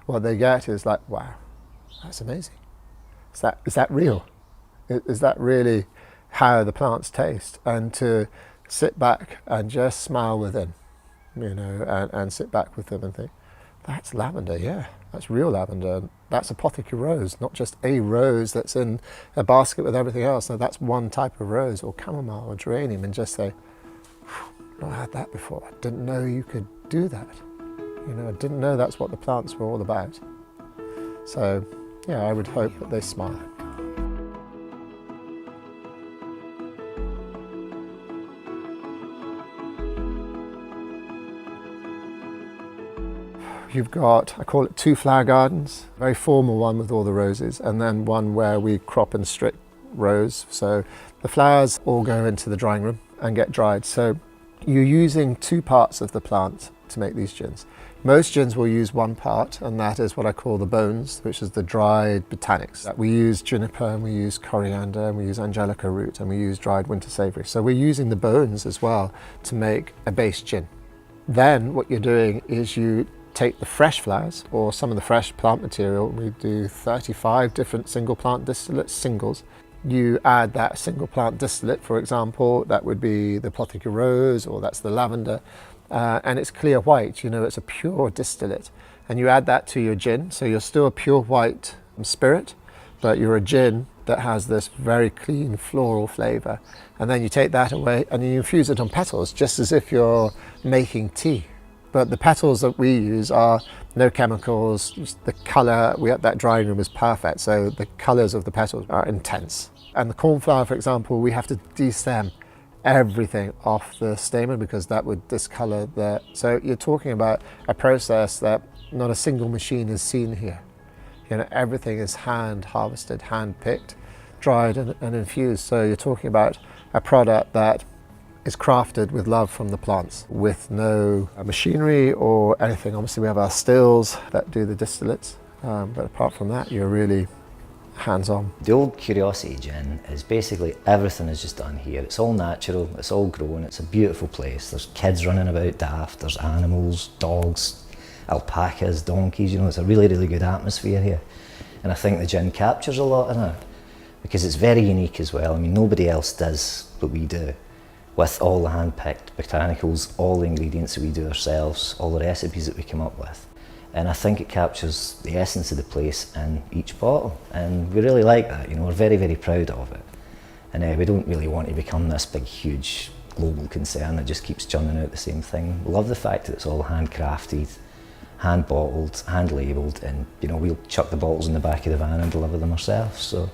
what they get is like, wow, that's amazing. Is that real? Is that really how the plants taste? And to sit back and just smile within, and sit back with them and think, that's lavender, yeah, that's real lavender. That's apothecary rose, not just a rose that's in a basket with everything else. No, that's one type of rose, or chamomile or geranium, and just say, I've not had that before. I didn't know you could do that. I didn't know that's what the plants were all about. So, yeah, I would hope that they smile. You've got, I call it 2 flower gardens, a very formal one with all the roses, and then one where we crop and strip rows. So the flowers all go into the drying room and get dried. So you're using 2 parts of the plant to make these gins. Most gins will use 1 part, and that is what I call the bones, which is the dried botanics. We use juniper, and we use coriander, and we use angelica root, and we use dried winter savory. So we're using the bones as well to make a base gin. Then what you're doing is you take the fresh flowers or some of the fresh plant material. We do 35 different single plant distillates, singles. You add that single plant distillate, for example, that would be the apothecary rose, or that's the lavender, and it's clear white, it's a pure distillate. And you add that to your gin, so you're still a pure white spirit, but you're a gin that has this very clean floral flavour. And then you take that away and you infuse it on petals, just as if you're making tea. But the petals that we use are no chemicals. The colour, that drying room is perfect, so the colours of the petals are intense. And the cornflower, for example, we have to destem everything off the stamen because that would discolour the... So you're talking about a process that not a single machine is seen here. Everything is hand harvested, hand picked, dried and infused. So you're talking about a product that is crafted with love from the plants, with no machinery or anything. Obviously we have our stills that do the distillates, but apart from that you're really hands-on. The Old Curiosity Gin is basically everything is just done here. It's all natural, it's all grown, it's a beautiful place. There's kids running about daft, there's animals, dogs, alpacas, donkeys, it's a really, really good atmosphere here. And I think the gin captures a lot of that because it's very unique as well. I mean, nobody else does what we do, with all the hand-picked botanicals, all the ingredients that we do ourselves, all the recipes that we come up with. And I think it captures the essence of the place in each bottle. And we really like that, we're very, very proud of it. And we don't really want to become this big, huge global concern that just keeps churning out the same thing. We love the fact that it's all handcrafted, hand-bottled, hand-labelled, and we'll chuck the bottles in the back of the van and deliver them ourselves. So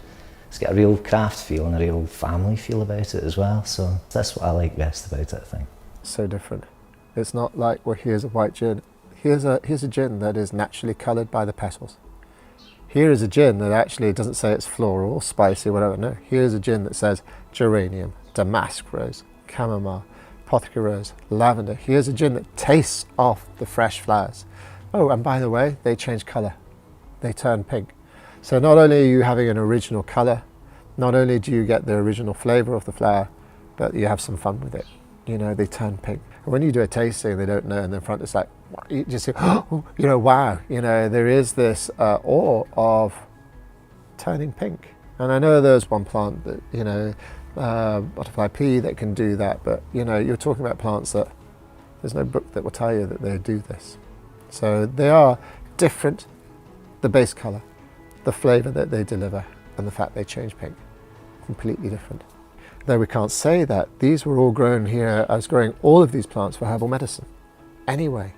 it's got a real craft feel and a real family feel about it as well. So that's what I like best about it, I think. So different. It's not like, well, here's a white gin. Here's a gin that is naturally coloured by the petals. Here is a gin that actually doesn't say it's floral, spicy, whatever. No, here's a gin that says geranium, damask rose, chamomile, apothecary rose, lavender. Here's a gin that tastes of the fresh flowers. Oh, and by the way, they change colour. They turn pink. So not only are you having an original colour, not only do you get the original flavour of the flower, but you have some fun with it. They turn pink. And when you do a tasting, they don't know, and in front it's like, you just say, oh, wow. There is this awe of turning pink. And I know there's one plant that, butterfly pea, that can do that, but you're talking about plants that there's no book that will tell you that they do this. So they are different, the base colour, the flavour that they deliver, and the fact they change pink, completely different. Though we can't say that, these were all grown here. I was growing all of these plants for herbal medicine anyway,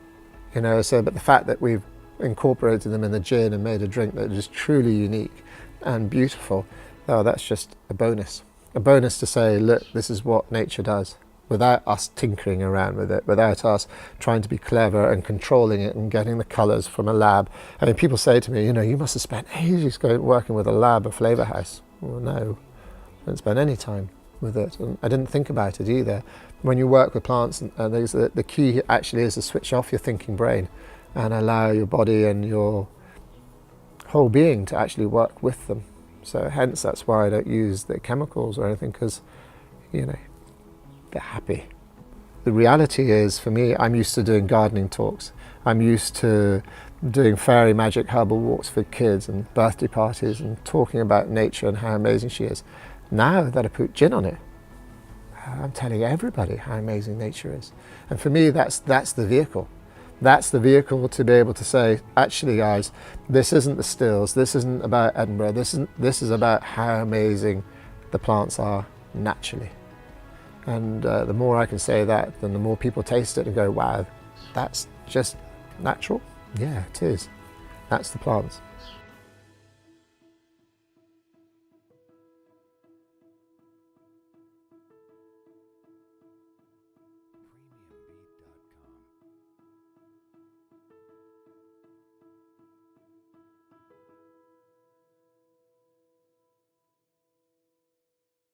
but the fact that we've incorporated them in the gin and made a drink that is truly unique and beautiful, that's just a bonus to say, look, this is what nature does, without us tinkering around with it, without us trying to be clever and controlling it and getting the colours from a lab. I mean, people say to me, you must have spent ages working with a lab, a flavour house. Well, no, I didn't spend any time with it, and I didn't think about it either. When you work with plants, the key actually is to switch off your thinking brain and allow your body and your whole being to actually work with them. So hence that's why I don't use the chemicals or anything, because they're happy. The reality is, for me, I'm used to doing gardening talks. I'm used to doing fairy magic herbal walks for kids and birthday parties and talking about nature and how amazing she is. Now that I put gin on it, I'm telling everybody how amazing nature is. And for me, that's the vehicle. That's the vehicle to be able to say, actually guys, this isn't the stills, this isn't about Edinburgh, this is about how amazing the plants are naturally. And the more I can say that, then the more people taste it and go, wow, that's just natural. Yeah, it is. That's the plants.